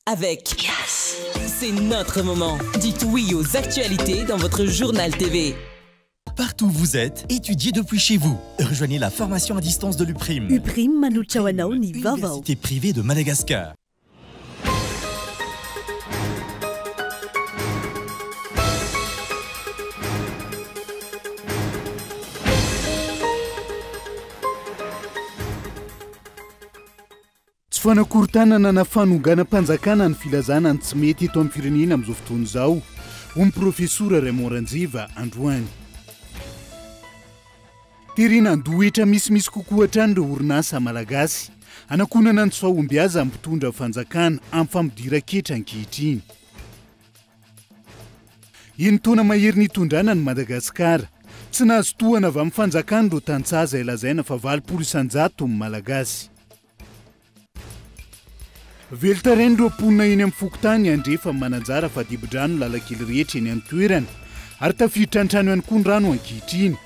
avec. Yes. C'est notre moment. Dites oui aux actualités dans votre journal TV. Partout où vous êtes, étudiez depuis chez vous. Rejoignez la formation à distance de l'UPRIM. UPRIM Manouchawanao ni Vavao. Université privée de Madagascar. Tsy fanakorontanana na fanonganam-panjakana ny filazana ny tsy mety eto amin'ny firenena amin'izao fotoana izao. Hoy Profesora Raymond Ranjeva androany. Terina andohetra misimisy kokoa hatrany ireo orinasa malagasy. Anakonana ny tsy fahombiaza amin'ny mpitondra fanjakana amin'ny famidira-ketra ankehitriny. Eny taona mahery nitondrana ny Madagasikara. Tsy nahazo tohana avy amin'ny fanjakana ireo tantsaza ilazaina fa 900 isan-jato ny malagasy. Velotarainy ireo mponina eny amin'ny fokotany andrefa mananjara fa dibo-drano lalakely rehetra eny amin'ny toerana ary tafiditra ny trano ihany koa ny rano ankehitriny.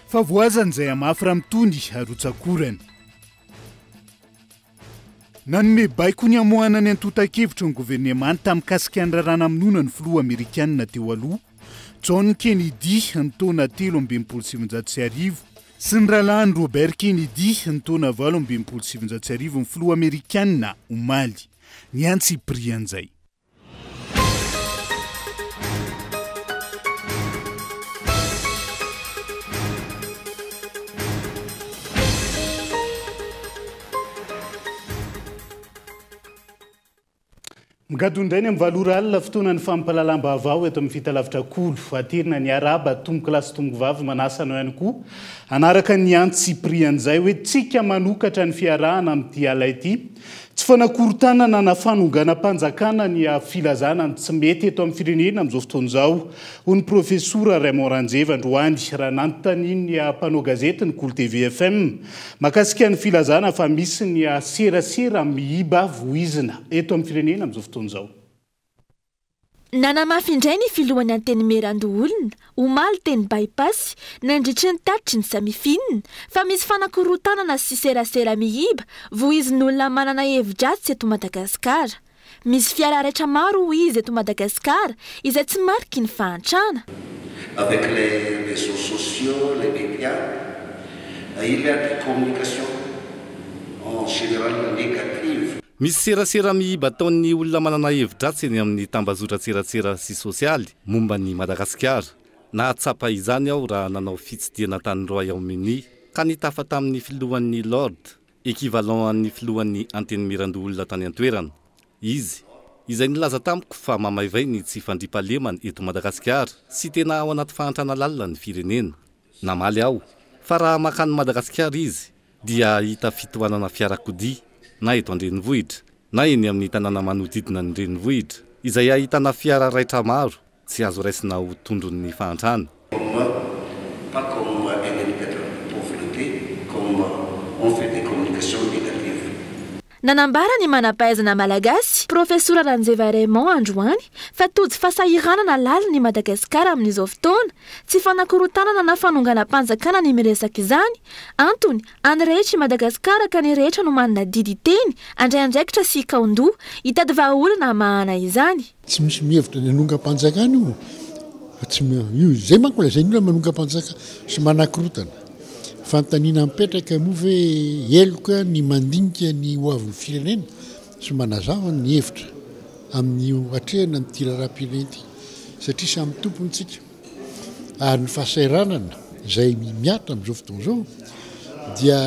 Fa voazany izay hamafy raha mitony arotsakorany. Nanome baiko ny hamoahana ny antotan-kevitra ny governemanta tamin'ny kasika ny rarana aminona ny filoha Amerikanina teo aloha, John Kennedy ny taona 1770 sy ny rahalahy Robert Kennedy ny taona 1870 ny filoha Amerikanina omaly. Ny antsy prian'izay. Migadondrainy amin'ny valora alina fotoana ny fampalalam-baovao eto amin'ny fitalavitra kolo. Aterina ny araba tomboky lasy tomboky vavy manasanao ihany koa. Anaraka ny antsy prian'izay hoe tsika manokatra ny fiarahana amin'ity ala ity. Tsy fanakorontanana na fanonganam-panjakana ny filazana ny tsy mety eto amin'ny firenena amin'izao fotoana izao. Hoy Profesora Raymond Ranjeva androany raha nanontaniany ny mpanao gazety ny Kolo TV FM mahakasika ny filazana fa misy ny serasera mihiba voizina eto amin'ny firenena amin'izao fotoana izao. Nanamafy indray ny filohany anteny merandoolona, omaly teny bypass, nandritry ny tatry ny samifinina, fa misy fanakorontanana sy serasera mihiba, voizin'olona manana hevi-dratsy eto Madagasikara. Misy fiara raitra maro izy eto Madagasikara, izay tsy mariky ny fahantrana. Avec les réseaux sociaux, les médias, il y a des communications en général négatives. Misy serasera mihiba ataon'ny olona manana hevi-dratsy eny amin'ny tambazotra serasera sy sosialy momba ny Madagasikara. Nahatsapa izany aho raha nanao fitsidihana tany Royaume-Uni ka nitafa tamin'ny filohan'ny Lord, équivalent an'ny filohan'ny anteny mirandoolona tany an-toerana. Izy, izay nilaza tamiko fa mamaivay ny tsy fandripahalemana eto Madagasikara sy tena ao anaty fahantrana lalina ny firenena. Namaly aho, fa raha makany Madagasikara izy, dia hita fitohanana fiarakodia na eto an-drenivohitra, na eny amin'ny tanàna manodidina ny renivohitra, izay ahitana fiara raitra maro, tsy azo raisina ho tondron'ny fahantrana. Pas comme un indicateur de pauvreté, comme on fait des communications négatives. Nanambara ny manampahaizana malagasy, Profesora Ranjeva Raymond androany, fa tojo fasahiranana lalin'ny Madagasikara amin'izao fotoana, tsy fanakorontanana na fanonganam-panjakana ny miresaka izany, antony any rehetra i Madagasikara ka ny rehetra no manana didy teny, andraindraikitra sy kaondoha, hitady vahaolana mahana izany. Tsy misy mihevitra ny hanonga-panjakana io, zay manko lazainy olona manonga-panjakana sy manakorotana. Fantaniana mipetraka moa ve eloka ny mandinika ny hoavin'ny firenena sy manazava ny hevitra amin'ny atrehana ny tiraraha-pirenena ity satria samy tompontsika. Ary ny fahasairanana izay miatra amin'izao fotoana izao dia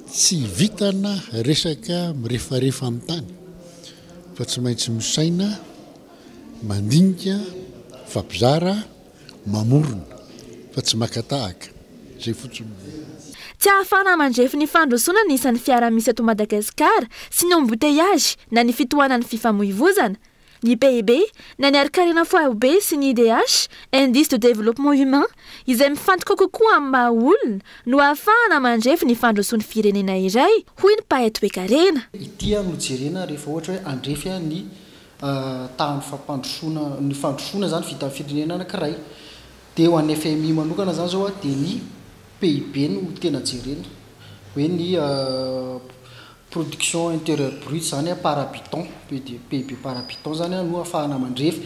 tsy vitana resaka mirefarefa amin'ny tany fa tsy maintsy misaina, mandinika, fampizara, mamorona fa tsy makatahaka. Zay fotsiny. Tsy ahafana mandrefy ny fandrosoana ny isan'ny fiara misy eto Madagasikara sy ny embouteillage na ny fitohanan'ny fifamoivoizana. Ny PIB na ny arikarena FOAB sy ny IDH, indice de développement humain, izay mifantoka kokoa amin'ny maha-olona no ahafahana mandrefy ny fandrosoan'ny firenena iray, hoy ny Pahet Toekarena. Ity no jerena rehefa ohatra hoe andrefy ny tahan'ny fampandrosoana, ny fandrosoana zany vita amin'ny firenena anankiray. Dia ho an'ny FMI manokana zany zao dia ny PIB no tena jerena hoe ny production intérieur brut zany par habitant PIB par habitant zany no afahana mandrefy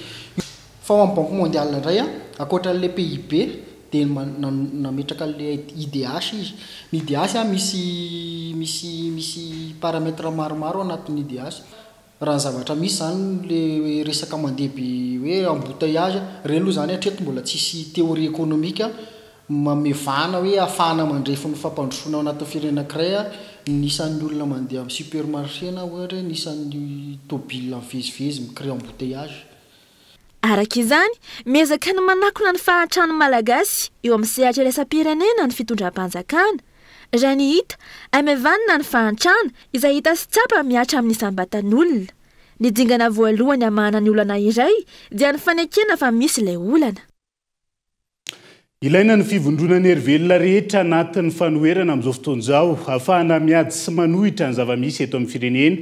fa ao amin'ny banque mondiale indray akoatran'le PIB dia nametraka le IDH izy ny IDH misy paramètre maromaro anatin'ny IDH raha ny zavatra misy zany le resaka mandeby hoe embouteillage reny aloha zany hatreto mbola tsisy théorie économique mamevana hoe afahana mandrefy ny fampandrosoana ao anatin'ny firenena anankiray nisan'ny olona mandeha amin'ny supermarché na ohatra nisan'ny tobile mivezivezy micrée embouteillage. Araka izany miezaka ny manakona ny fahatrano malagasy eo amin'ny sehatra iraisam-pirenena ny fitondram-panjakana raha ny hita amevanina ny fahantrano izay hita sy tsapa miatra amin'ny sambatan'olona. Ny dingana voalohany hamahana ny olana iray dia ny fanekena fa misy ilay olana. Ilaina ny fivondronana hery rehetra anatin'ny fanoherana amin'izao fotoan'izao ahafahana miady sy manohitra ny zava-misy eto amin'ny firenena.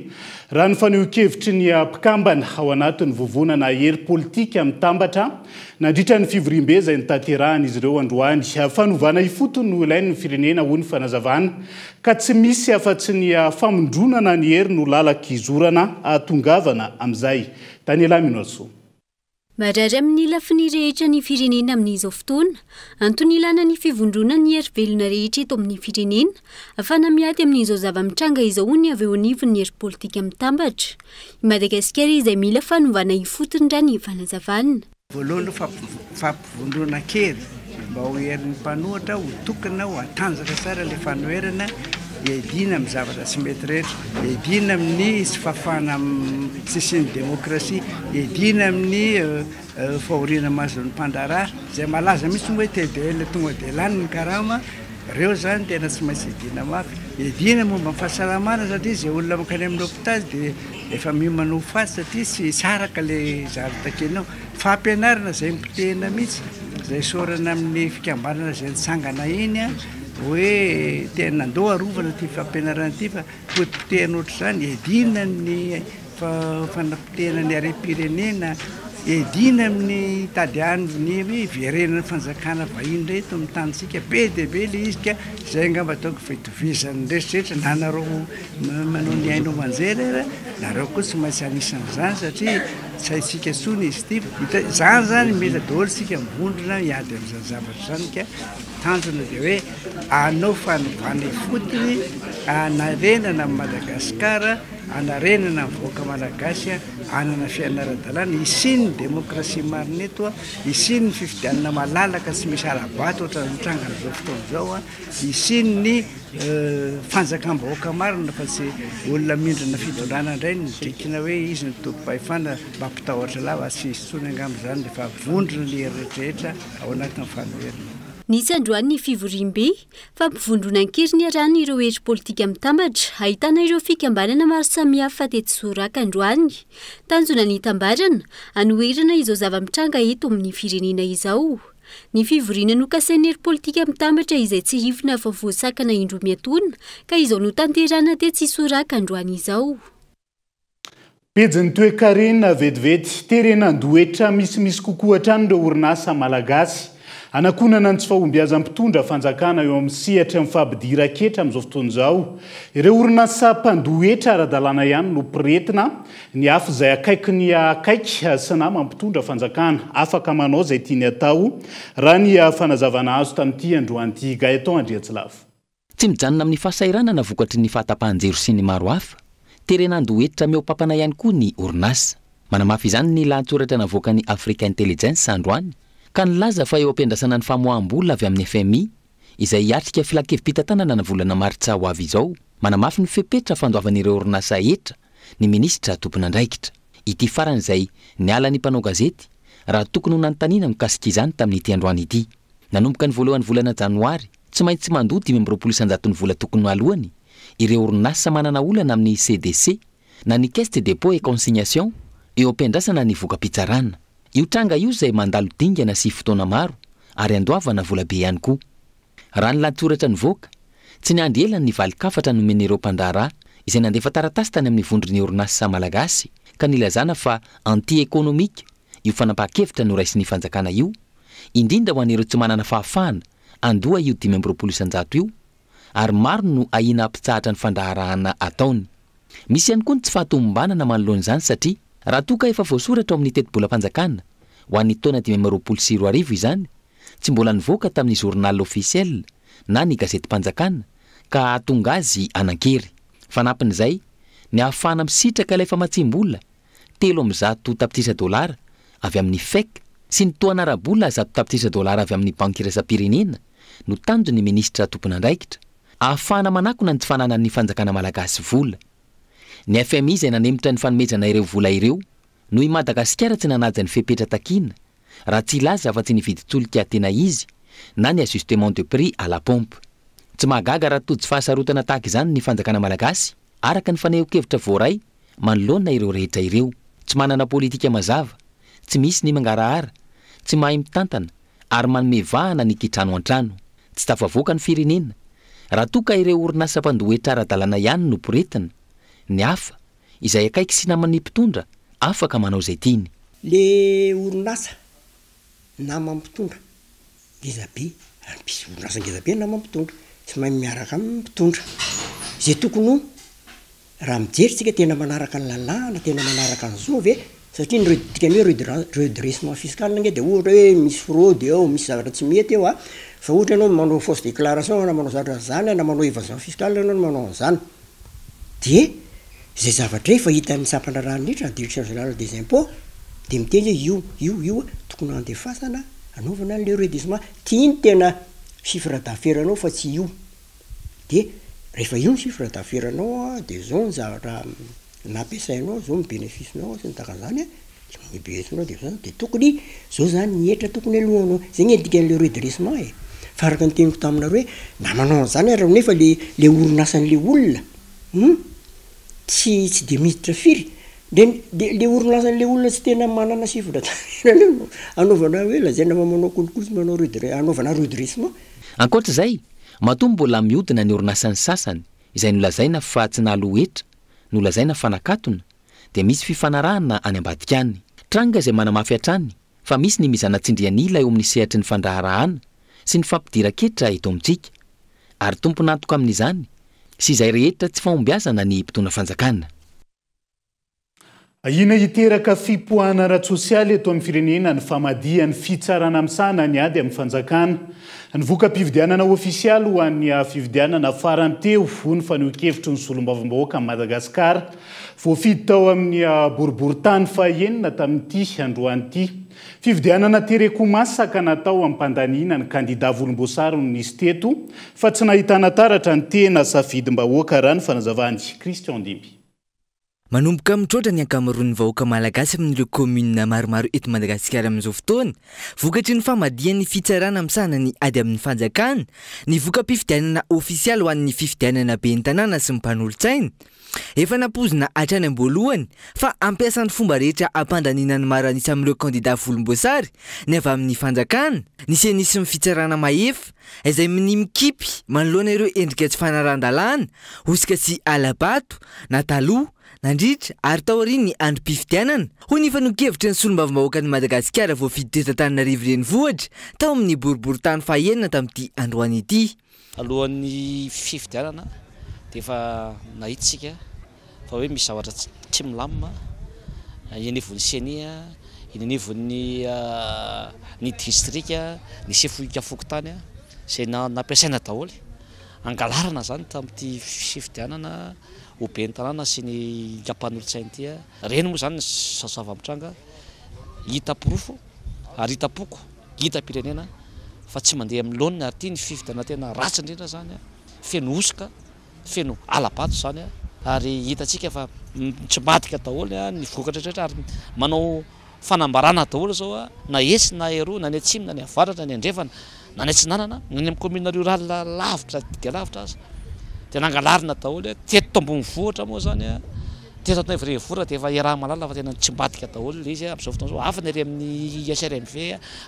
Raha ny faneho-kevitry ny mpikambana ao anatin'ny vovonana hery politika mitambatra nandritra ny fivorimbe izay nitanterahana izy ireo androany. Fanovana ifotony no ilainy ny firenena ho ny fanazavana ka tsy misy afa-tsy ny famondronana ny hery no lalaka izorana atongavana amin'izay. Daniela Minoso. Marary amin'ny lafiny rehetra ny firenena amin'izao fotoana, antony ilana ny fivondrona ny hery velona rehetra eto amin'ny firenena, afana miady amin'izao zava-mitranga izao ny avy eo anivon'ny hery politika mitambatra. I Madagasikara izay mila fanovana ifotony ndra ny fanazavana. Voalohany fampivondrona kely mba ho herin'ny mpanohatra ho tokana ho atanjaka tsara ilay fanoherana edina amin'ny zavatra tsy mety rehetra, edina amin'ny sy fafana sisiny demokrasia, edina amin'ny fahoriana mazon'ny mpandarà izay malaza mihitsy hoe TDL tonga dia lany ny karama, reo zany tena tsy maintsy edina mafy. Edina momba ny fahasalamana satria izay olona mankany amin'ny hôpitaly dia efa miomana ho faty satria tsy saraka ilay zaridakelinao. Fampianarana izay mipitehina mihitsy, izay sorana amin'ny fikambanana izay nitsangana iny hoe tena nandoa arovana ty fampianarana ty fa potipotehana ohatr'izany, edina ny fanapitehana ny harem-pirenena, edina amin'ny tadiany ny verenana fanjakana vahiny reto amin'ny tanitsika be dia be le izy ka izay angamba ataoko fitovizany rehetrarehetra na nareo manao ny hainao manjery nareo koa tsy maintsy anisan'izany satria tsy haitsika tsony izy ty zany zany mila daholo sika mivondrona hiady amin'izany zavatra zany ka tanjona dia hoe anao fanovana fotony anarenana amin'ny Madagasikara, anarenana amin'ny voaka malagasy anana fianaran-dalàna isiny demokrasia marina eto isiny ny fifidianana malalaka tsy misy arabato ohatra ny mitrangana izao fotoana izao isiny ny fanjakam-bahoaka marina fa tsy olona mindrina fidondrana indray nydrikina hoe izy ny tompo-pahefana mba mpitahotra lava tsy isy tsony angamba izany rehefa vondrona ny hery rehetrarehetra ao anatin'ny fanoherana. Nisy androany ny fivorimbe fampivondronan-kery ny arahana ireo hery politika mitambatra, ahitana ireo fikambanana maro samihafa teto Soraka androany. Tanjona ny tambarana anoherana izao zava-mitranga eto amin'ny firenena izao. Ny fivoriana no kasain'ny hery politika mitambatra izay tsy hivona fa voasakana indroa miatona ka izao no tanterana teto Soraka androany izao. Pejiny toe-karena vetivety terenandoetra misimisy kokoa hatrany ireo orinasa malagasy. Anakonana ny tsy fahombiazam-pitondra fanjakana eo amin'ny sehatra amin'ny fampidira-ketra amin'izao fotoan'izao. Ireo orinasa mpandohetra ara-dalàna ihany no mpiretina ny hafa izay akaiky ny akaiky sy na mampitondra fanjakana afaka manao izay tiany atao raha ny fanazavana azo tamin'ity androany Gaëtan Andriatsilavo. Tsy mijanona amin'ny fahasahiranana vokatry ny fahatapahan-jiro sy ny maro hafa. Terenandohetra meo-pampana ihany koa ny orinasa. Manamafy izany ny lahatsoratra navoaka ny Africa Intelligence androany. Ka nilaza fa eo ampiandrasana ny famoaham-bola avy amin'ny FMI izay hiatrika filakevim-pitantanana na volana Martsa ho avy izao. Manamafy ny fepetra fandoavan'ireo orinasa etra ny minisitra tompon'andraikitra. Ity farany izay niala ny mpanao gazety raha tokony ho nanontaniana mikasika izany tamin'ity androany ity. Nanomboka ny voalohan'ny volana Janoary tsy maintsy mandoa 500,000 ny vola tokony alohany ireo orinasa manana olana amin'ny CDC na ny Caisse de dépôt et consignation eo ampiandrasana ny voka-pitsarana. Io tranga io izay mandalo dingana sy fotoana maro ary andoavana vola be ihany koa. Raha ny lahatsoratra nivoaka, tsy niandry ela ny valikafatra nomen'ireo mpandarà izay nandefa taratasy tany amin'ny vondron'ny orinasa malagasy ka nilazana fa anti-économique io fanapahan-kevitra no raisin'ny fanjakana io, indrindra ho an'ireo tsy manana fahafahana andoa io 500,000 io ary maro no ahina ampitsahatra ny fandaharahana ataony. misy ihany koa ny tsy fahatomombanana manoloan'izany satria raha toa ka efa voasoratra ao amin'ny teti-bolam-panjakana ho an'ny taona 2024 izany tsy mbola nivoaka tamin'ny journal officiel na ny gazety-mpanjakana ka tonga azy anan-kery. Fanapin'izay ny ahafahana misitraka ilay famatsim-bola $300 avy amin'ny FEC sy ny toana ara-bola $100 avy amin'ny banky iraisam-pirenena no tanjo ny ministra tompon'andraikitra ahafahana manakona ny tsy fananan'ny fanjakana malagasy vola. Ny FMI izay nanemitra ny fanomezana ireo vola ireo no i Madagasikara tsy nanaja ny fepetra takiana raha tsy ilaza afa-tsy nividin-tsolika tena izy na ny ajustement de prix à la pompe. Tsy mahagaga raha tojo fahasarotana tahaka izany ny fanjakana malagasy araka ny faneho-kevitra voaray manoloana ireo rehetra ireo. Tsy manana politika mazava, tsy misy ny mangarahara, tsy mahay mitantana ary manome vahana ny kitrano an-trano. Tsy tafavoaka ny firenena raha toa ka ireo orinasa mpandohetra ara-dalàna ihany no poretina. Ny hafa izay akaiky sy naman'ny mpitondra afaka manao izay tiany. Le orinasa na mampitondra ngezabe ary misy orinasa ngezabe na mampitondra tsy mahay miaraka amin'ny mpitondra zay tokony ho raha mijeritsika tena manaraka ny lalàna tena manaraka ny zao ve satria ny dikany hoe redressement fiscal nge dia ohatra hoe misy fraude eo misy zavatra tsy mety eo fa ohatra ianao manao fausse déclaration na manao zavatra zany na manao évasion fiscale ianao manao an'izany dia zay zavatra efa hitan'ny sampanarahany nitra direction générale des impôts dia miteny hoe io tokony andefasana anaovana le redressement tiany tena chiffre d'affaires anao fa tsy io dia rehefa io ny chiffre d'affaires anao dia zao ny zavatra nampiasainao zao ny bénéficenao sy ny takan'izany ny bénéficenao dia tokony zao zany ny hetra tokony alohanao zay ny dikan'le redressement fa araka ny teniko taminareo hoe na manao an'izany ary nefa le orinasan'le olona tsy de miditra firy le orinasan'le olona tsy tena manana chiffre d'affaires anaovana hoe lazaina mamanao kolokolo sy manao anaovana redressement. Ankoatr'izay matombo mbola mihodina ny orinasan'ny sasany izay nolazaina fa tsy nahalohetra nolazaina fanakatona dia misy fifanarahana any ambadika any tranga izay manamafy hatrany fa misy ny mizana-tsindrian'ila eo amin'ny sehatry ny fandraharahana sy ny fampidiran-ketra eto amintsika ary tomponantoka amin'izany sy izay rehetra tsy fahombiazana ny mpitondra fanjakana. Ina hiteraka fipoahana ara-tsosialy eto amin'ny firenena ny famadihan'ny fitsarana misana ny ady amin'ny fanjakana. Ny voka-pividianana ofisialy ho an'ny fividianana farany teo ho ny faneho-kevitry ny solombavam-bahoaka amin'ny Madagasikara. Voafidy tao amin'ny boriboritany fahaenina tamin'ity androany ity. Fividianana terekomasaka natao amin'ny mpandanina ny kandida volomboasary no nisy teto fa tsy nahitana taratra ny tena safidim-bahoaka raha ny fanazavany Christian Dimby. Manomboka mitroatra ny ankamaroan'ny vahoaka malagasy amin'ireo commune maromaro eto Madagasikara amin'izao fotoana, vokatry ny famadihan'ny fitsarana misana ny ady amin'ny fanjakana, ny voka-pifidianana ofisialy ho an'ny fifidianana be ny tanàna sy ny mpanolo-tsaina, efa napozina hatrany am-boalohany fa ampiasan'ny fomba rehetra ampandaniana ny maro anisa amin'ireo kandida volomboasary ny avy amin'ny fanjakana, nisy anisy ny fitsarana mahefa izay mikipy manoloana ireo endrika tsy fanaran-dalàna, osika sy alabato, na taloha nandritra ary tao ariny ny androm-pifidianana ho ny faneho-kevitry ny solombavam-bahoaka ny Madagasikara voafidy teto Antananarivo renivohitra tao amin'ny boriboritany fahaenina tamin'ity androany ity. Alohan'ny fifidianana dia efa nahitsika fa hoe misy zavatra tsy milamina inanevon'ny CENI inanevon'ny ny distrika ny sefoika fokotany izay nampiasaina daholo angalarana zany tamin'ity fifidianana ho be ny tanàna sy ny ampanolo-tsaina ity reny moa zany zava-mitranga hita pirofo ary hita poko hita pirenena fa tsy mandeha amin'ny laonina ary ity ny fifidianana tena ratsy indrindra zany feno osika feno alabato zany ary hitantsika fa mitsimbatika daholo ny vokatra rehetra ary manao fanambarana daholo zao na esy na ero na ny atsimo na ny avaratra ny andrefana na ny atsinanana na ny amin'ny commune rurale lavitra dia lavitra azy dia nangalarina daholo teto ambony vohitra moa zany teto atao Ivorivory dia efa iaraha malala fa tena tsimbatika daholo le izy amin'izao fotoana zao hafa ny ary amin'ny SRMV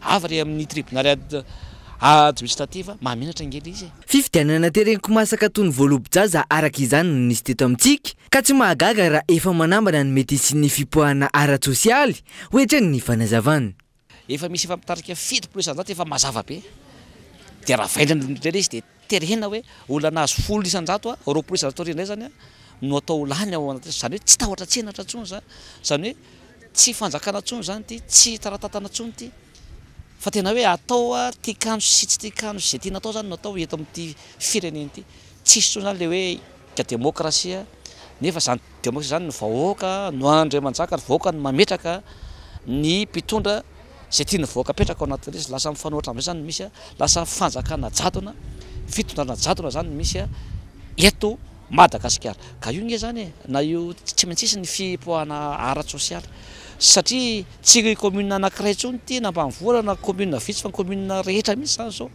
hafa ny amin'ny tribunal administratif mahamenatra ngely izy. Fifidianana terenikomasaka toy ny voalobojaza araka izany no nisy teto amintsika ka tsy mahagaga raha efa manambana ny mety sy ny fipoahana ara-tsosialy hoetrany ny fanazavana. Efa misy efa mitarika fitopolo isan-jato efa mazava be dia raha vaindrana indrindra izy dia terena hoe olona nahazo 10 isan-jato roapolo isan-jato indray zany no atao lany ao anaty zany hoe tsy tahotra tsenatra tsony zany hoe tsy fanjakana tsony zany ty tsy taratatana tsony ty fa tena hoe atao tikano sy tsy tikano zay tiana atao zany no atao eto amin'ity fireneny ity tsisy tsony zany le hoe ka demokrasia nefa zany demokrasia zany no vahoaka no andray manjaka vahoaka no mametraka ny mpitondra zay tiana vahoaka apetraka ao anatin'izy izy lasa mifanohitra amin'izay zany misy lasa fanjakana jadona fitondrana jadona zany misy eto Madagasikara ka io nge zany na io tsy maintsy ny fipoahana ara-tsosialy satria tsy commune anankiray tsony ty na ambanivohitra na commune vitsy fa commune rehetra mihitsy zany zao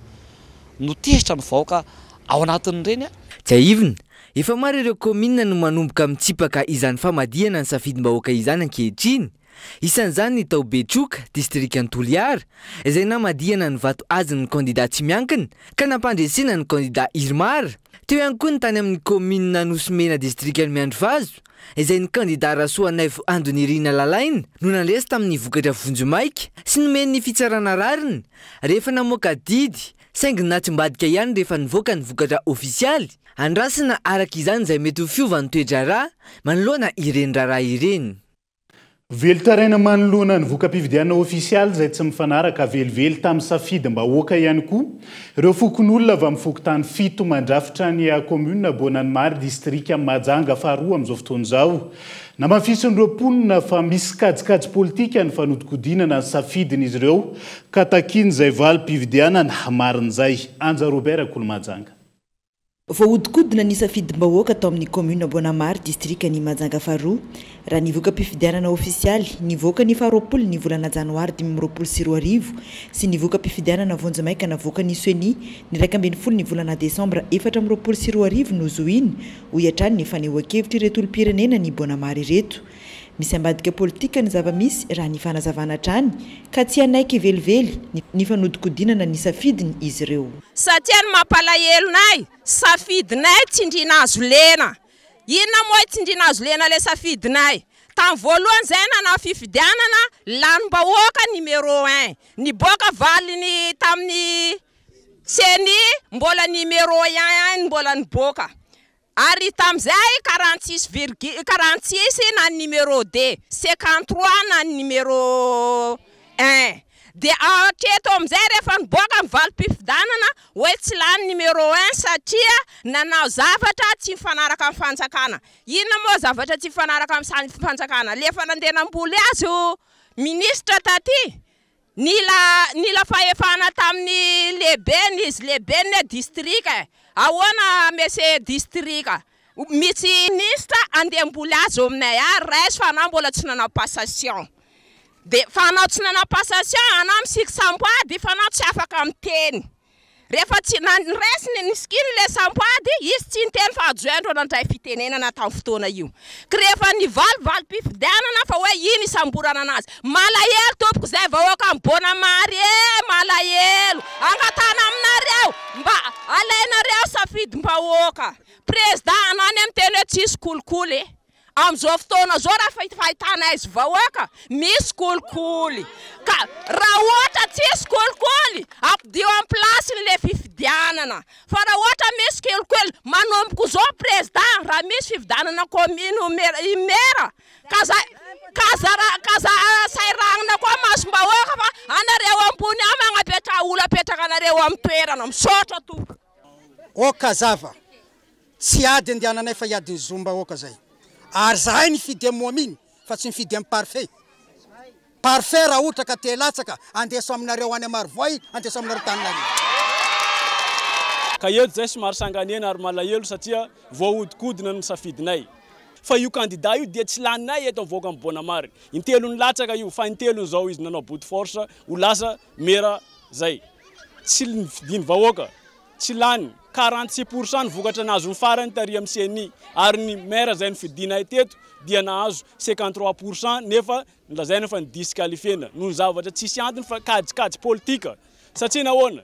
no tezitra ny vahoaka ao anatin'ireny tsy aivina efa maro ireo commune no manomboka mitsipaka izany famadihana ny safidim-bahoaka izany ankehitriny isan'izany ny tao Betroka district Antoliara izay namadihana ny vato azony ny candidat tsy miankina ka nampandresena ny candidat Irmar. Teo ihany koa ny tany amin'ny commune Anosomena district Miandrivazo izay ny candidat Rasoanaivo Andonirina Lalaina no nandresy tamin'ny vokatra Vonjomaika sy nomeny ny fitsarana rariny rehefa namoaka didy saingy na tsy mbadika ihany rehefa nivoaka ny vokatra ofisialy andrasana araka izany izay mety ho fiova ny toedrarà manoloana ireny rarà ireny. Velotaraina manoloana ny voka-pividiana ofisialy izay tsy mifanaraka velively tamin'ny safidim-bahoaka ihany koa ireo fokon'olona avy amin'ny fokotany 7 mandrafitra ny commune Bonanimary district Mahajanga faharoa amin'izao fotoana izao. Namafisin'ireo mponina fa misy kajikajy politika ny fanodinkodinana ny safidin'izy ireo ka takiany izay valim-pividiana ny hamarin'izay. Anja Robert Kolomajanga. Voahodikodina ny safidim-bahoaka tao amin'ny commune Bonamary district ny Mahajanga faharoa raha ny voka-pifidianana ofisialy nivoaka ny faharoapolo ny volana janoary 2024 sy ny voka-pifidianana Vonjomaika navoaka ny Sony ny 12 ny volana desambra 2024 no zoiny ho iatrany ny fanehoan-kevitra ireto olom-pirenena ny Bonamary ireto. Misy ambadika politika ny zava-misy raha ny fanazavana trany ka tsy anaiky velively ny fanodikodinana ny safidiny izy ireo. Satria ny mampalahelo safidinay tsindrina azo lena. Inona moa tsindrina azo lena le safidinay? Tamin'ny voalohany zay nanao fifidianana lanim-bahoaka numéro 1. Ny boka valiny tamin'ny seny mbola numéro 1 mbola niboaka. Ari tamzay 46 na numéro 2, 53 na numéro 1. De atreto amzay rehefa niboaka mivalim-pifidianana hoe tsy lany numéro 1 satria nanao zavatra tsy mifanaraka amin'ny fanjakana. Inona moa zavatra tsy mifanaraka amin'ny fanjakana? Lefa nandehanamboly azy ministre taty nila fahefana tamin'ny lehibe izy lehibe ny district ahoana mese district misy ministre andemboly azy aminay rais fa anao mbola tsy nanao passation de fa anao tsy nanao passation anao misika samboady fa anao tsy afaka miteny rehefa tsy rais ny skiny le samboady izy tsy niteny fa adjoindro nandray fitenenana tamin'ny fotoana io rehefa nivalim-pifidianana fa hoe iny isamborana anazy malahelo tompoko zay vahoaka amin'ny Bonamary malahelo angatana aminareo mba alainareo safidim-bahoaka président anany amin'ny teny hoe tsisy kolikoly am'izao fotoana zao raha fahitana izy vahoaka misy kolikoly ka raha ohatra tsisy kolikoly ampidio amin'ny place le fifidianana fa raha ohatra misy kolikoly manomboko zao président raha misy fifidianana commune imera kaza sairagnina koa masom-bahoaka fa anareo ambony ao magnapetra olo apetraka anareo amin'ny toerana misaotra to okazava tsy ady andiananay fa iady ny zombahoaka zay ary zahay ny fidy moaminy fa tsy mifidy amin'ny parfait raha ohatra ka te latsaka andeso aminareo any Marvoy andeso aminareo taninareo ka eto zay somary sanganena ary malahelo satria voahodikodina ny safidinay fa io candidat io dia tsy laninay eto avoaka amin'ny Bonamary intelo ny latsaka io fa intelo zao izy nanao bout de force ho lasa mera zay tsy vidiny vahoaka tsy lany 46% ny vokatra nazo ny farany tary amin'ny CNI ary ny maire zay ny fidinay teto dia nahazo 53% nefa nlazaina fa disqualifiena no zavatra tsisy antony fa kajikajy politika satria nahoana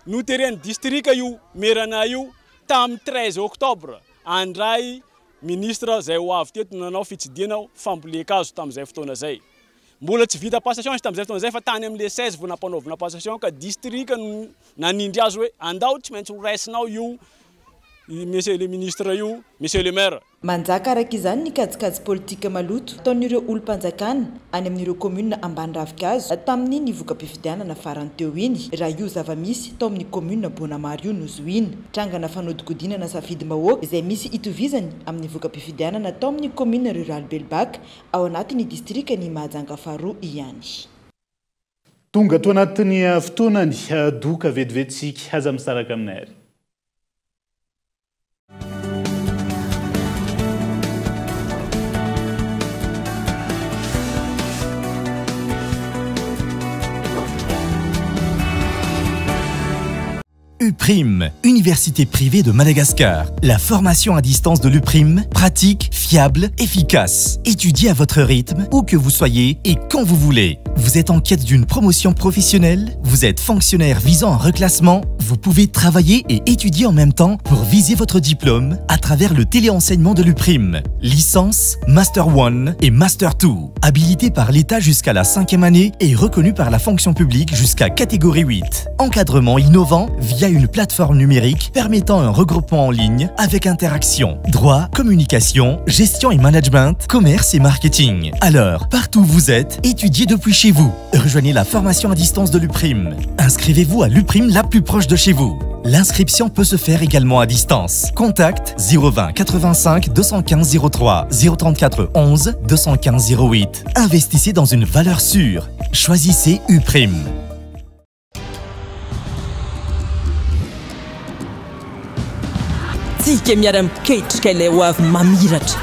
no tereny district io merana io tamin'ny 13 octobre andray ministre zay ho avy teto nanao fitsidiana famboleka-kazo tamin'izay fotoana zay mbola tsy vita passation tamin'izay fotoana zay fa tany amin'ny 16 vao nampanaovana passation ka district nanindry azy hoe andao tsy maintsy ho raisinao io monsieur le ministre io monsieur le maire manjaka araka izany ny kajikajy politika maloto ataon'ireo olom-panjakana any amin'ireo commune ambany ravikazo tamin'ny nivoka-pifidianana farany teo iny raha io zava-misy tao amin'ny commune Bonamary io nozoina trangana fanodikodinana safidy mahoaka izay misy itovizany amin'ny voka-pifidianana tao amin'ny commune rural Belbaka ao anatin'ny distrika ny Mahajanga faharoa ihany. Tonga to anatin'ny fotoanany doka vetivetsika aza misaraka aminay ary. UPRIM, Université privée de Madagascar. La formation à distance de l'UPRIM, pratique, fiable, efficace. Étudiez à votre rythme, où que vous soyez et quand vous voulez. Vous êtes en quête d'une promotion professionnelle? Vous êtes fonctionnaire visant un reclassement? Vous pouvez travailler et étudier en même temps pour viser votre diplôme à travers le téléenseignement de l'UPRIM. Licence, Master 1 et Master 2. Habilité par l'État jusqu'à la 5e année et reconnu par la fonction publique jusqu'à catégorie 8. Encadrement innovant via une plateforme numérique permettant un regroupement en ligne avec interaction, droit, communication, gestion et management, commerce et marketing. Alors, partout où vous êtes, étudiez depuis chez vous. Rejoignez la formation à distance de l'UPRIM. Inscrivez-vous à l'UPRIM la plus proche de chez vous. L'inscription peut se faire également à distance. Contact 020 85 215 03 034 11 215 08. Investissez dans une valeur sûre. Choisissez UPRIM. Tsika miara-miketrika ilay ho avy mamiratra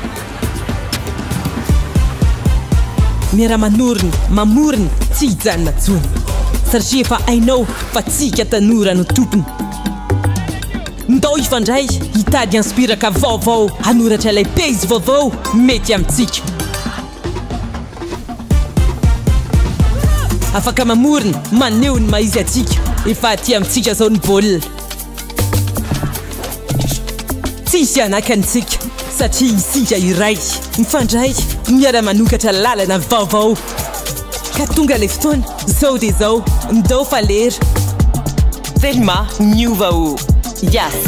miara-manorina mamorina tsy hijanona tsony satria efa hainao fa tsika tanora no tompony ndao ifandray hitady inspiraka vaovao hanoratra ilay pejy vaovao mety amintsika afaka mamorina maneho ny maizy atsika efa aty amintsika zao ny baolina tsisy anakantsika satria isika iray mifandray miara-manokatra lalana vaovao ka tonga le fotoana zao dia zao ndao falera Thelma miova ho yes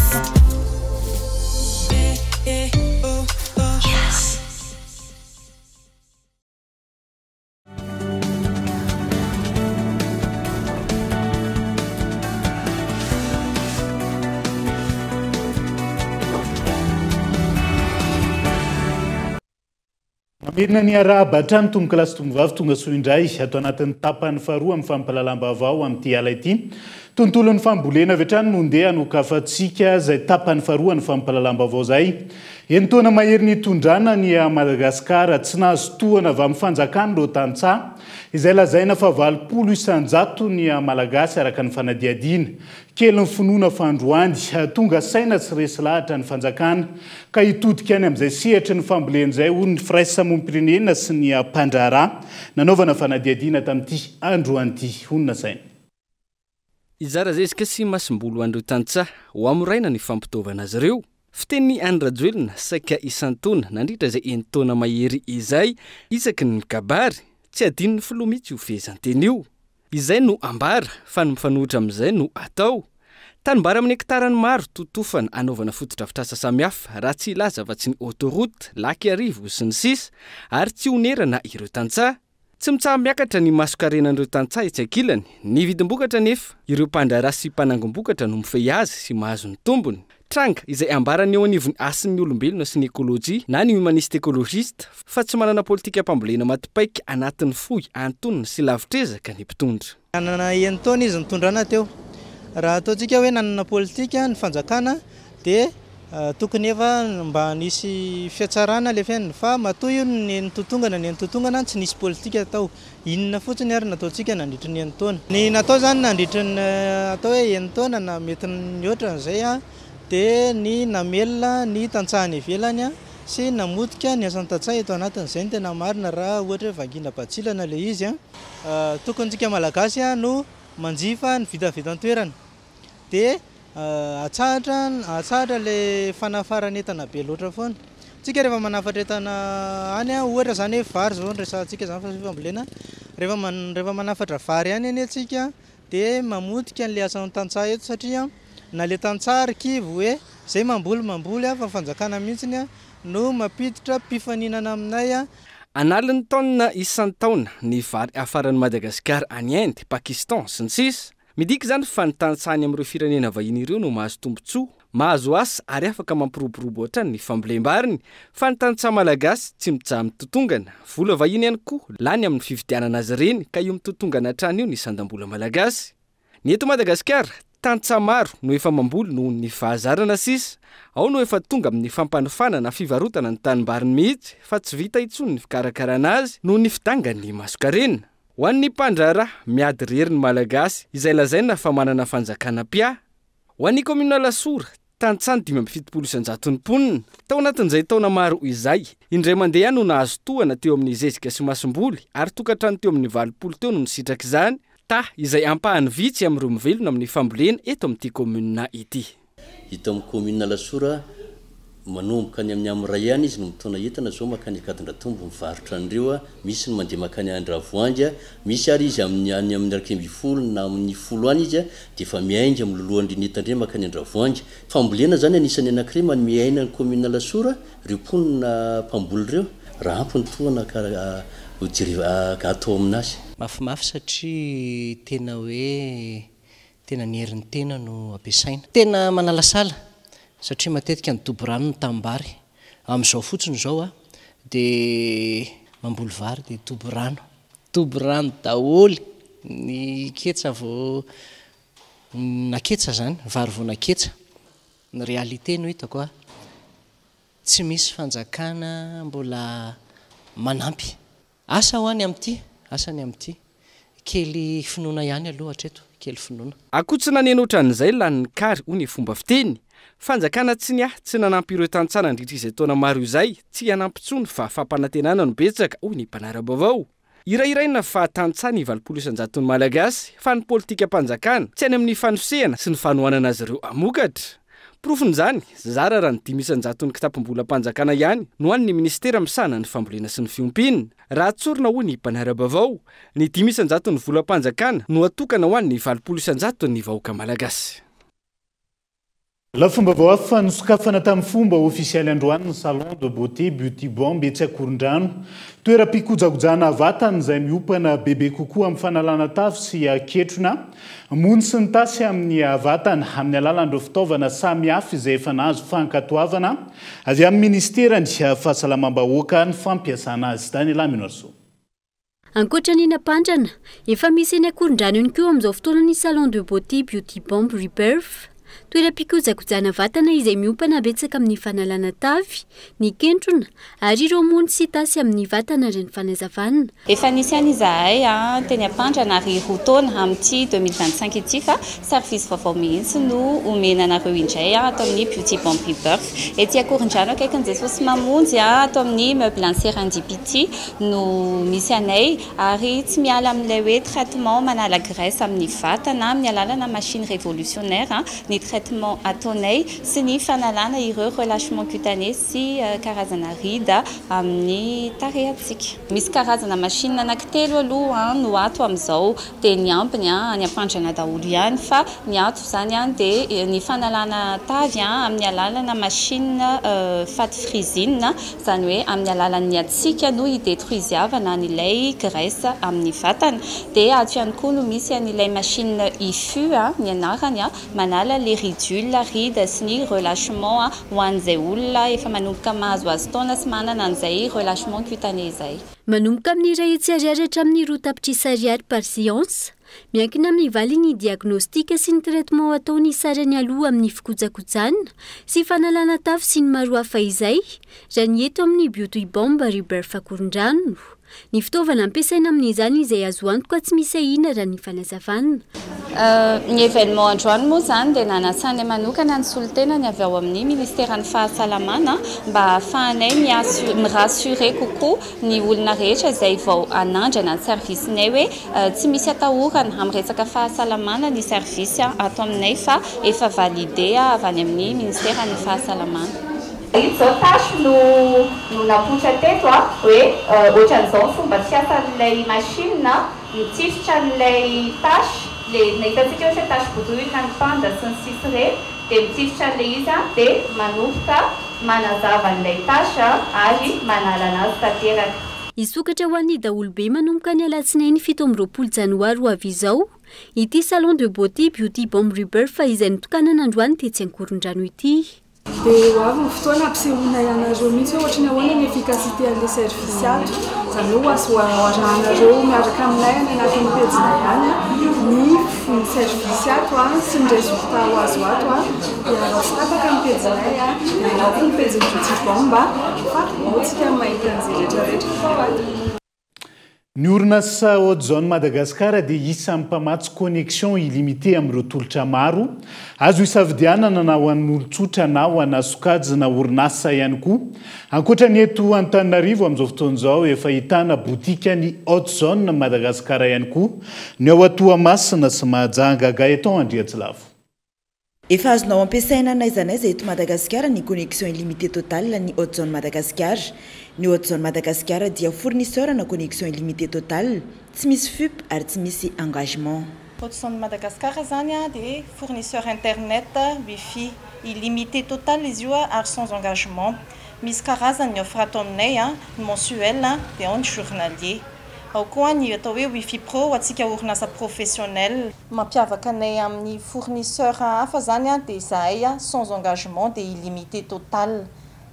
Mamerina ny araba hatrany tomboka lasy tombovavy tonga soa indray atao anatin'ny tapany faharoa amin'ny fampahalalam-baovao amin'ity ala ity. Tontolon'ny fambolena avy hatrany no ndeha hanokafantsika izay tapany faharoa ny fampahalalam-baovao zay. Entoana mahery ny tondrana ny Madagasikara tsy nahazo tohana avy amin'ny fanjakana ireo tantsaha izay lazaina fa 80 isanjato ny malagasy araka ny fanadiadiana. Kely ny finoana fandroany tonga saina tsy resy lahatra ny fanjakana ka hitodika any amin'izay sehatra ny fambolena izay hoy ny Fraisa Mompirenena sy ny Pandrara nanaovana fanadiadiana tamin'ity androanyity honina saina. Izara zesika sy masimbolo andreo tantsaha ho amoraina ny fampitaovana azy ireo. Fiteny Andra Joelina saika isan-taona nandritra izay enitaona mahery izay isaky ny kabary tsy adino ny filoha mihitsy io fehezan-teny io. Izay no ambara fa ny mifanohitra amin'izay no atao. Tanimbara amin'ny hektarany maro totofana anaovana fotodrafitrasa samihafa raha tsy ilaza fa tsy ny autoroute, laky arivo sy ny sisa ary tsy onerana ireo tantsaha. Tsy mitsaha miakatra ny masokarenan'ireo tantsaha etsy ankilany. Ny vidim-bokatra nefa ireo mpandrara sy mpanangom-bokatra no mifehy azy sy mahazo ny tombony. Tranga izay ambarany eo anivony asin'ny olombelona sy ny ekôlôjia na ny humaniste écologiste fa tsy manana politika mpambolena matipaika anatin'ny fohy antonona sy lavitrezaka ny mpitondra. Nanana enitaona izy nitondrana teo. Raha ataontsika hoe nanana politika ny fanjakana dia tokony efa mba nisy fiatsarana le fiainana fa matoy io ny nitotongana tsy nisy politika tao. Inona fotsiny ary nataontsika nandritra ny enitaona. Ny natao zany nandritra ny atao hoe enitaona na mety ny oatra izay dia ny namelona ny tantsahany ivelany sy namotika ny asan'ny tantsaha eto anatin'izay ny tena marina raha ohatra hoe vangina batsilana le izy tokony tsika malagasy no manjifa ny vitavitan-toerana dia atsahatra le fanafarana entana be loatra foana. Tsika rehefa manafatra entana any ohatra zany hoe vary zao resantsika zany fa fambolena rehefa manafatra vary any atsika dia mamotika an'le asan'ny tantsaha eto satria na le tantsaha kivo hoe zay mamboly a fa fanjakana mihitsiny a no mampiditra mpifaninana aminay a analin'ny taona isan'ny taona ny vary afaran'ny Madagasikara any Inde, Pakistan sy ny sisa. Midika zany fa ny tantsany amin'ireo firenena vahiny ireo no mahazo tombontsoa, mahazo asa ary afaka mampiroborobo ohatrany ny fambolembariny fa ny tantsaha malagasy tsy mijaha mitotongana. Vola vahiny ihany koa lany amin'ny fividianana azy ireny ka io mitotongana hatrany io ny sandam-bola malagasy. Ny eto Madagasikara, tantsaha maro no efa mamboly noho ny fahazarana sisa. Ao no efa tonga amin'ny fampanofanana fivarotana ny tanimbariny mihitsy fa tsy vita intsony ny fikarakarana azy noho ny fidangany masokarenina. Ho an'ny mpandrara miady reriny malagasy izay lazaina fa manana fanjakana pia. Ho an'ny komina Lasora, tantsany 570 mponina. Tao anatin'izay taona maro izay, indray mandeha no nahazo tohana teo amin'ny zezika sy masom-boly ary tokantrano teo amin'ny 20 teo no nisitraka izany. Izay ampahany vitsy amin'ireo mivelona amin'ny fambolena eto amin'ity komina ity. Hita amin'ny komina Lasora manomboka any amin'ny Amiray any izy no mitona entana zao makany Kadindratombo mivarotra andreo, misy ny mandeha makany Andravoangy, misy ary izy amin'ny any amin'ny Arkembifolo na amin'ny folo any izy dia efa miainga amin'ny lolohan'ny entandre makany Andravoangy. Fambolena zany anisany anankiray miaina ny komina Lasora, reo mponina mpamboly reo raha ampy ny tohana ka atao aminazy. Mafimafy satria tena hoe tena ny herin'ny tena no ampiasaina. Tena manalasala satria matetika ny dobo rano ny tambary. Amin'izao fotsiny zao dia mamboly vary dia dobo rano daholo ny ketsa vao naketsa zany, vary vao naketsa. Ny réalité no hitako tsy misy fanjakana mbola manampy. Asa ho any amin'ity, asany amin'ity. Kely finoana ihany aloha hatreto, kely finoana. Akotsina ny ohatran'izay lan'ny kary hoy ny fomba fiteny. Fanjakana tsy nanampy ireo tantsana nandritra izay taona maro izay, tsy hanampitsony fa fampanantenana no betsaka hoy ny mpanara-baovao. Irairaina fa tantsana ny 700 malagasy fa ny politika mpanjakana tsy any amin'ny fanosehana sy ny fanohanana azy ireo amokatra. Profon'izany, zara raha ny 500 kitapom-bola mpanjakana ihany no an'ny ministera misana ny fambolena sy ny fiompinina. Raha tsorina hoy ny mpanara-baovao, ny 500 ny vola mpanjakana no atokana ho an'ny 700 ny vahoaka malagasy. Lafomba vao hafa nosokafana tamin'ny fomba ofisialy androany ny salon de beauté Beauty Bomb etsy Akorondrano. Toeram-pikojakojana vatana izay miopana bebe kokoa amin'ny fanalana tavy sy ketrona. Mony sy ny tasy amin'ny vatana amin'ny alalan'ireo fitaovana samihafa izay efa nahazo fankatoavana avy amin'ny ministerany fahasalamam-bahoaka ny fampiasana azy. Daniela Minoarso. Ankoatran'ina pandrana, efa misy eny Akorondrano ihany koa amin'izao fotoana ny salon de beauté Beauty Bomb Rebirth. Toeram-pikojakojana vatana izay miopana betsaka amin'ny fanalana tavy, ny kentrona ary ireo mony sy tasy amin'ny vatana ireny fanazavana. Efa nisy any izahay teny Ampandrana ary roa taona amin'ity 2025 ity fa service vaovao mihitsy no omena anareo indray atao amin'ny Beauty Bomb Rebirth. Ety Akorondrano akaikin'i Jesosy Mamonjy atao amin'ny meuble en sérendipity no misy anay ary tsy miala amin'ilay hoe traitement manala graisse amin'ny vatana amin'ny alalana machine révolutionnaire ny traitement ataonay sy ny fanalana ireo relâchement cutané sy karazana rida amin'ny tarehantsika. Misy karazana machine anankitelo aloha no ato amin'izao dia ny ampiny any Ampandrana daholo ihany fa ny ato zany dia ny fanalana tavy amin'ny alalana machine fat frisine zany hoe amin'ny alalan'ny atsika no hidétruisiavana an'ilay graisse amin'ny vatana. Dia ato ihany koa no misy an'ilay machine IFU ny anarany manala les ridules, ride sy ny relâchement ho an'izay olona efa manomboka mahazo azy taona sy manana an'izay relâchement cutané izay. Manomboka amin'ny iray hetsy ariary hatramin'ny 2 tapitrisa ariary par séance. Miankina amin'ny valy ny diagnostika sy ny traitement ataony sarany aloha amin'ny fikojakojana sy fanalana tavy sy ny maro hafa izay, raha ny eto amin'ny Beauty Bomb Rebirth Akorondrano. Ny fitaovana ampiasaina amin'izany izay azo antoka tsy misy ahina raha ny fanazavana. Ny événement androany moa zany dia nanasany manokana ny solitena ny avy ao amin'ny ministeran'ny fahasalamana mba ahafahanay mirassurer kokoa ny olona rehetra izay vao anandrana ny servicenay hoe tsy misy atahorana amin'ny resaka fahasalamana ny service ato aminay fa efa validé avy any amin'ny ministeran'ny fahasalamana. Izao tasy no napotra teto hoe ohatran'izao ny fomba fiasan'ilay machine mitsisitra an'ilay tasy le nahitantsika hoe tasy bodoina ny panda sy ny sisy ireny dia mitsifitra an'ilay izy dia manomboka manazava an'ilay tasy ary manala anazy tanteraka. Isokatra ho an'ny daolobe manomboka ny alatsinainy 7 janoary ho avy izao ity salon de beauté beauty bomb rebirth izay nitokanana androany tetsy ankoron-drano ity. Dia ho avy ny fotoana ampisehoana ianareo mihitsy hoe ohatrany ahoana ny efficacité an'ilay servisialy izany hoe azo arahanareo miaraka aminay any anatin'ny pejina ihany ny servisiato sy ny résultat ho azo ato dia azo tapaka ny pejinay dia anaty ny pejiny beauty bomb fa moatsika mahita an'izay rehetrarehetra fa ato. Ny orinasa Haute-Zone Madagasikara dia isan'ny mpamatsy connexion illimité amin'ireo tolotra maro. Azo hisafidianana na ho an'ny olon-tsotra na ho ana sokajy na orinasa ihany koa. Ankoatran'ny eto Antananarivo amin'izao fotoan'izao efa ahitana botika ny Haute-Zone Madagasikara ihany koa. Ny ao Toamasina sy Mahajanga Gaëtan Andriatsilavo. Efa azonao ampiasaina na aiza n'aiza eto Madagasikara ny connexion illimité totale ny Haute-Zone Madagasikara. Ny Haute-Zone Madagasikara dia fournisseur na connexion illimité totale, tsy misy FUP ary tsy misy engagement. Haute-Zone Madagasikara zany dia fournisseur internet wifi illimité total izy io ary sans engagement. Misy karazany offre ato aminay ny mensuel dia ny journalier. Ao koa ny atao hoe wifi pro ho antsika orinasa professionnel. Mampiavaka anay amin'ny fournisseur hafa zany dia izahay sans engagement dia illimité total.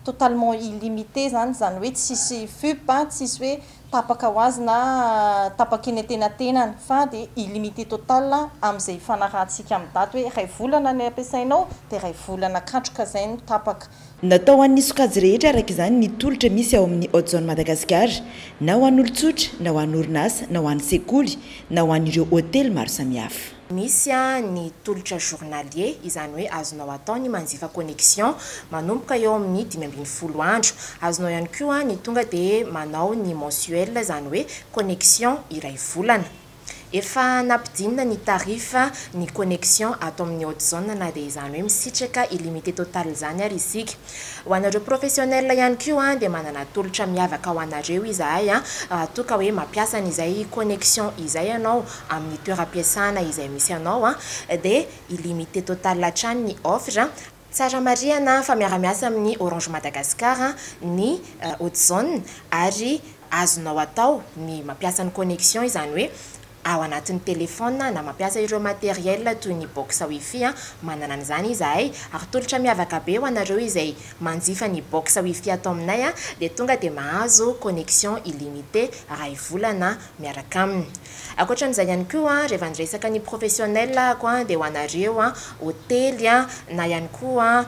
Totalement illimité zany hoe tsisy FUP tsisy hoe tapaka ho azy na tapaka eny antenatenany fa dia illimité total amin'izay fanarahantsika amin'ny daty hoe iray volana ny ampiasainao dia iray volana katroka izay no tapaka. Natao an'ny sokajy rehetra araka izany ny tolotra misy ao amin'ny Haute-Zone Madagasikara na ho an'ny olon-tsotra na ho an'ny orinasa na ho an'ny sekoly na ho an'ireo hôtely maro samihafa. Misy ny tolotra journalier izany hoe azonao atao ny manjifa connexion manomboka eo amin'ny 5 andro. Azonao ihany koa ny tonga dia manao ny mensuel izany hoe connexion iray volana. Efa nampidinina ny tarifa ny connexion ato amin'ny Haute-Zone na dia izany hoe misitraka illimité total izany ary isika. Ho anareo professionnel ihany koa dia manana tolotra miavaka ho anareo izahay toka hoe mampiasa n'izay connexion izay ianao amin'ny toeram-piasana izay misy anao dia illimité total hatrany ny offre. Tsara mariana fa miara-miasa amin'ny Orange Madagascar ny Haute-Zone ary azonao atao ny mampiasa ny connexion izany hoe ao anatin'ny telefona na mampiasa ireo matériel toy ny box wifi manana an'izany izahay ary tolotra miavaka be ho anareo izay manjifa ny box wifi atao aminay dia tonga dia mahazo connexion illimité iray volana miaraka aminy. Ankoatran'izay ihany koa rehefa andresaka ny professionnel koa dia ho anareo hôtely na ihany koa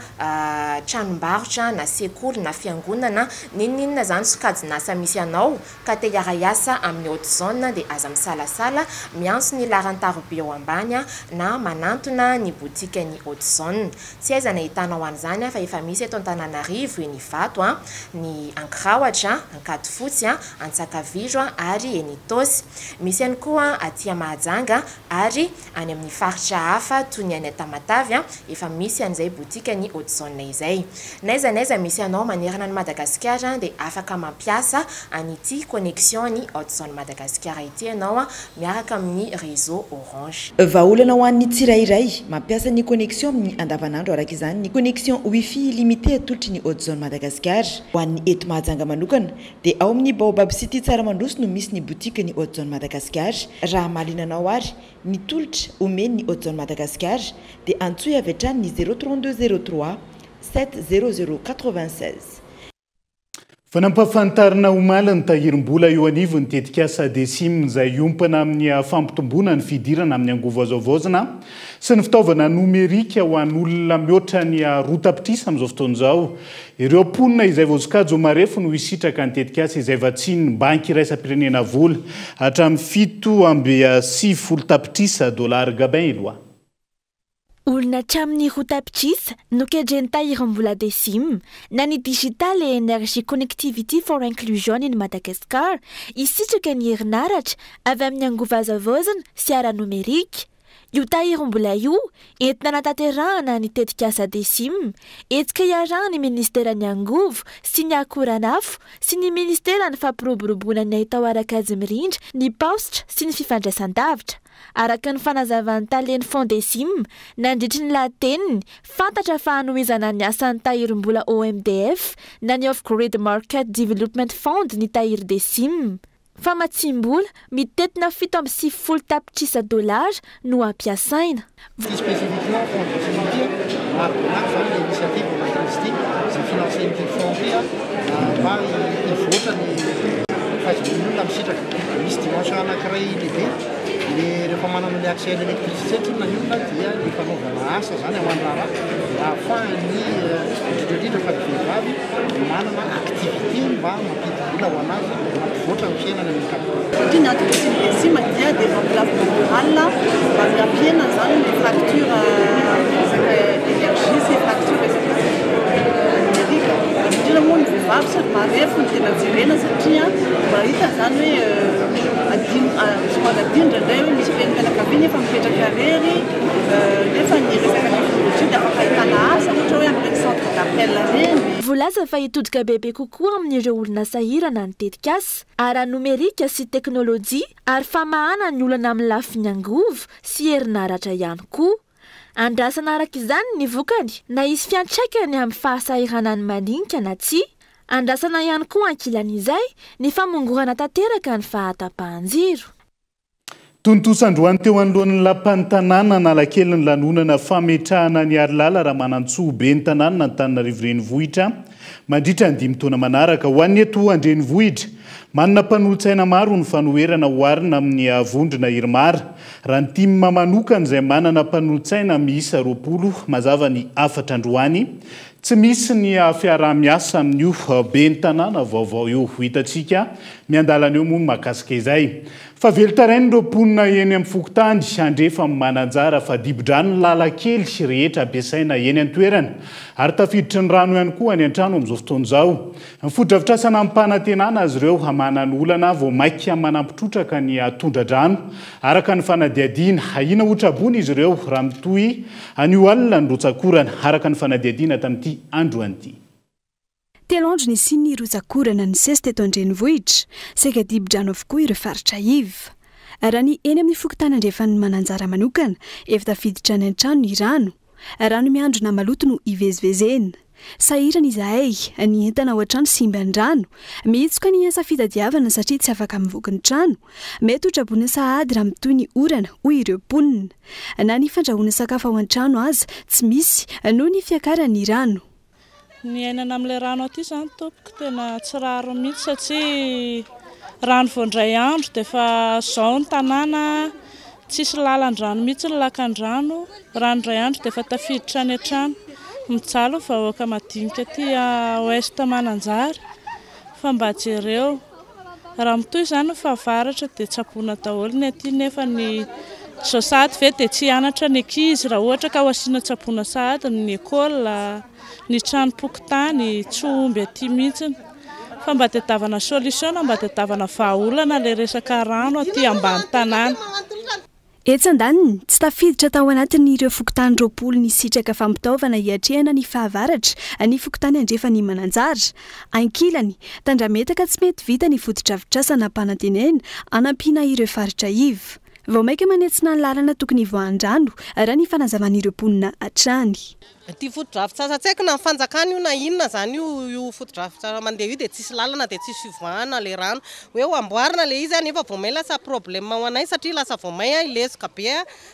tranombarotra na sekoly na fiangonana ninninona zany sokajinasa misy anao ka te hiara-iasa amin'ny Haute-Zone dia aza misalasala miantso ny laran-tarobe eo ambany na manantona ny botika ny Haute-Zone. Tsy aiza nahitanao an'izany fa efa misy eto Antananarivo eny Ivato ny Ankraoatra, Ankadifotsy, Antsakaviro ary eny Itosy. Misy ihany koa aty Mahajanga ary any amin'ny faritra hafa toy ny any Tamatavy efa misy an'izay botika ny Haute-Zone izay. Naiza naiza misy anao manerana ny Madagasikara dia afaka mampiasa an'ity connexion ny Haute-Zone Madagasikara ity ianao miaraka amin'ny réseau Orange. Vahaolana ho an'ny tsirairay mampiasa ny connexion amin'ny andavanandro araka izany ny connexion wifi illimité atolotry ny Haute-Zone Madagasikara. Ho an'ny eto Mahajanga manokana dia ao amin'ny Baobab City Tsaramadroso no misy ny botika ny Haute-Zone Madagasikara. Raha mahalinanao ary ny tolotra omeny ny Haute-Zone Madagasikara dia antsoy avy hatrany ny 03203 70096. Fanampahafantarana omaly ny tahirim-bola eo anivo ny tetikasa Desime izay iompana amin'ny fampitomboana ny fidirana amin'ny angovo azovaozana sy ny fitaovana nomerika ho an'olona mihoatra ny rotapitrisa amin'izao fotoan'izao. Ireo mponina izay voasokajy ho marefo no hisitraka ny tetikasa izay vatsiny ny banky iraisam-pirenena vola hatramin'ny 7.8 tapitrisa dolary gabin eloha. Olona hatramin'ny rotapitrisa no kedreny tahirim-bola Desime na ny Digital et Energy Connectivity for Inclusion in Madagascar hisitraka ny herinaratra avy amin'ny angovo azovaozana sy ara nomerika. Io tahirim-bola io entina nataterahana ny tetikasa Desime, etika iarahana ny ministera ny angovo sy ny akoranafo sy ny ministera ny fampiroboroboana ny atao araka azy mirindra ny paositra sy ny fifandraisan-davitra. araka ny fanazavan'ny taleny Fondesim nandritry ny lateniny fantatra fa hanomezana ny asan'ny tahirim-bola OMDF na ny Off Grid Market Development Fund ny tahiry Desim. Fa matsimbola mitetina 7.60 tapitrisa $, no ampiasaina. Spécifiquement, Fonds de proximité, l'initiative touristique, c'est financer une fonds il faut fahazoana misitraka misy dimension anankiray lehibe le rehefa manana le accès à l'électricité na ny olona dia ny fanaovana asa zany amandrara ahafahany indrindra fa vehivavy manana activité mba mampidi-bola ho anazy mampivoatra ny fiainana amin'ny kapitale. Ny antokosim dia développement rural mba miampiana zany ny facture énergie sy facture numérique. Indrindra moa ny vehivavy sady marefo ny tena jerena satria mahita zany hoe adindrandray hoe misy mpianakaviana efa mipetraka rery nefa ny resaka teknolojia dia afaka ahitana asa ohatra hoe amin'ireny centre d'appel reny. Voalaza fa hitodika bebe kokoa amin'ireo olona sahirana ny tetikasa ara numerika sy teknolojia ary famahana ny olana amin'ny lafiny angovo sy herinaratra ihany koa. Andrasana araka izany ny vokany na isy fiantraikany amin'ny fahasahiranany madinika na tsy. Andrasana ihany koa ankilan'izay ny famongorana tanteraka ny fahatapahan-jiro. Tontosandroany teo anoloan'ny lapan'ny tanàna Analakely ny lanonana fametrahana ny arilala raha manantsoa be ny tanàna ny Antananarivo renivohitra mandritra ny 5 taona manaraka ho an'ny eto andrenivohitra. Manana mpanolotsaina maro ny fanoherana oharina amin'ny vondrona Irmara. Raha ny timma manokana izay manana mpanolotsaina miisa 20 mazava ny 4 androany. Tsy misy ny fiarah-miasa amin'io be ny tanàna vaovao io hitantsika miandalana eo moa mahakasika izay. Fa velotarainy ireo mponina eny amin'ny fokotany andrefa mananjara fa dibo-drano ny lalakely rehetra ampiasaina eny an-toerana ary tafiditra ny rano ihany koa any an-trano amin'izao fotoana izao. Ny foto-drafitrasana amin'ny mpanantenana azy ireo hamanana olana vao maika manampitrotraka ny tondra-drano araka ny fanadiadiana ahina otrabony izy ireo raha mitohy anio alina ny rotsakorana araka ny fanadiadiana tamin'ity andro an'ity. Telo andro ny siny rotsakorana ny sesy teto andrenivohitra saika dibo-drano avokoa ireo faritra iva. Raha ny eny amin'ny fokotany andrefa ny mananjara manokana efa tafiditra any an-trano ny rano. Rano miandro na maloto no ivezivezena. Sahirana izahay ny entana ao an-trano simba ny rano. Mihetsoka ny asa fitadiavana satria tsy afaka mivoaka ny trano. Mety otrabona sahady raha mitohy ny orana hoy ireo mponina. Na ny fandrahoana sakafo ao an-trano aza tsy misy noho ny fiakaran'ny rano. Ny ainana amin'ilay rano aty izany tompoko tena tsy raro mihitsy satria rano vao indray andro dia efa izao ny tanàna tsisy lalan-drano mihitsy ny lakan-drano. Rano indray andro dia efa tafiditra any an-trano. Mijaly vahoaka madinika aty ouest Mananjary fa mba jereo raha mitohy izany fa varatra dia tsaboana daholo ny aty nefa ny zao sahady ve dia tsy hianatra ny ankizy raha ohatra ka ho asiana tsaboana sahady ny école ny trano pokotany tsy omby aty mihitsy fa mba tadiavana solution mba tadiavana vahaolana le resaka rano aty ambany tanàna. Etsan-daniny tsy tafiditra tao anatin' ireo fokotany 20 ny sitraka fampitaovana hiatrehana ny fahavaratra ny fokotany andrefa ny Mananjara. Ankilany tandrametaka tsy mety vita ny foto-drafitrasana mpanantenana anampiana ireo faritra iva. Vao maika manetsina ny lalana tokony voan-drano raha ny fanazavan'ireo mponina hatrany. Ty foto-drafitrasa tsy haiko na fanjakana io na inona zany io foto-drafitrasa mandeha io dia tsisy lalana dia tsisy fivoahana le rano hoe ho amboarina le izy nefa vao may lasa problème ho anay satria lasa vao may ilesoka be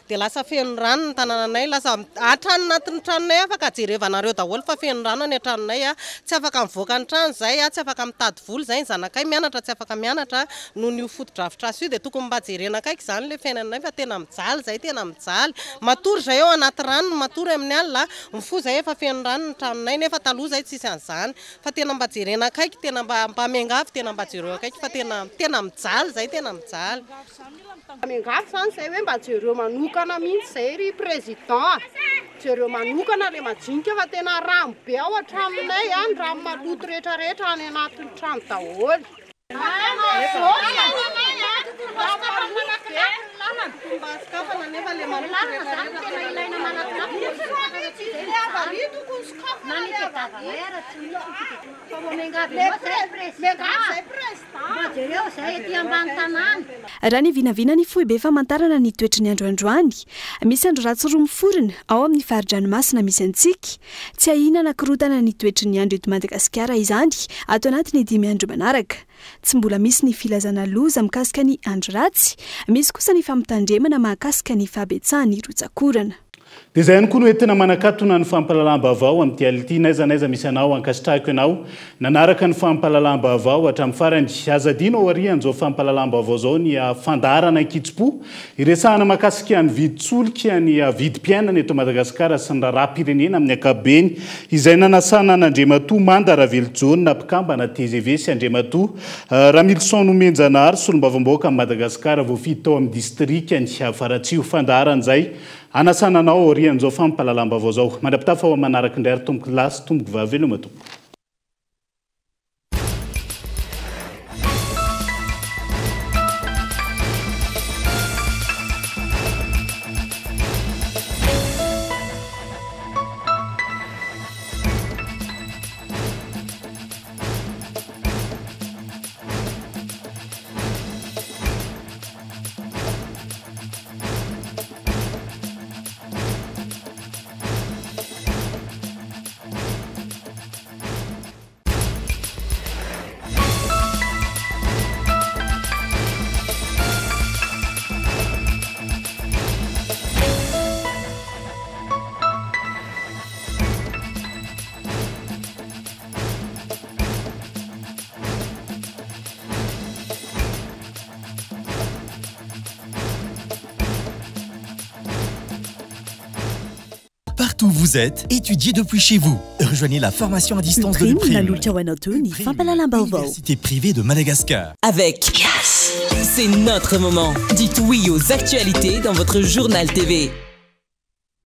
dia lasa feno rano ny tanànanay lasa atrano anatin'ny tranonay afaka jerevanareo daholo fa feno rano ny tranonay tsy afaka mivoaka ny trano zay tsy afaka mitady voly zay ny zanakay mianatra tsy afaka mianatra noho ny foto-drafitrasa io dia tokony mba jerena kaiky zany le fiainanay fa tena mijaly zay tena mijaly matory zay eo anaty rano matory amin'ny alina fo zay efa feno rano ny tranonay nefa taloha zay tsisy an'izany fa tena mba jerena kaiky tena mba miangavy tena mba jereo akaiky fa tena mijaly zay tena mijaly. Miangavy zany zay hoe mba jereo manokana mihitsy zay ry président jereo manokana le majinika fa tena rano be ao an-tranonay ny rano maloto rehetrarehetra any anatin'ny trano daholo. nefa le tena ilaina manatinaavary tokony raha ny vinavina ny fohy be famantarana ny toetry ny androandroany misy andro ratsy roa miforina ao amin'ny faridranomasina misy antsika tsy ahina nankirotana ny toetry ny andro eto Madagasikara izany ato anatiny 5 andro manaraka tsy mbola misy ny filazana loza mikasika ny andro ratsy misy kosa ny famitandremana mahakasika ny fahabetsahany rotsakorana dia izay ihany koa no entina manakatona ny fampalalam-baovao amin'ity ality naizanaiza misy anao ankasitrahako ianao nanaraka ny fampalalam-baovao hatramin'ny farany azadina ao arian'izao fampalalam-baovao zao ny fandarana kitso-po iresahana mahakasika ny viditsolika ny vidim-piainana eto Madagasikara sy ny raharaham-pirenena amin'ny ankapobeny izay nanasana n'Andriamatoa Manda Ravelojona mpikambana TGV sy Andriamatoa Ramilson Nomenjanary solombavambaoaka amin'ny Madagasikara voafidy tao amin'ny distrika ny Faratsio fandaran'izay anasananao arian'izao fampalalam-baovao zao mandrapitafa ao manaraka indray ary tomboky lasy tomboky vaveloma tompo Partout où vous êtes, étudiez depuis chez vous. Rejoignez la formation à distance de l'UPRIM, Université privée de Madagascar. Avec Yes, c'est notre moment. Dites oui aux actualités dans votre journal TV.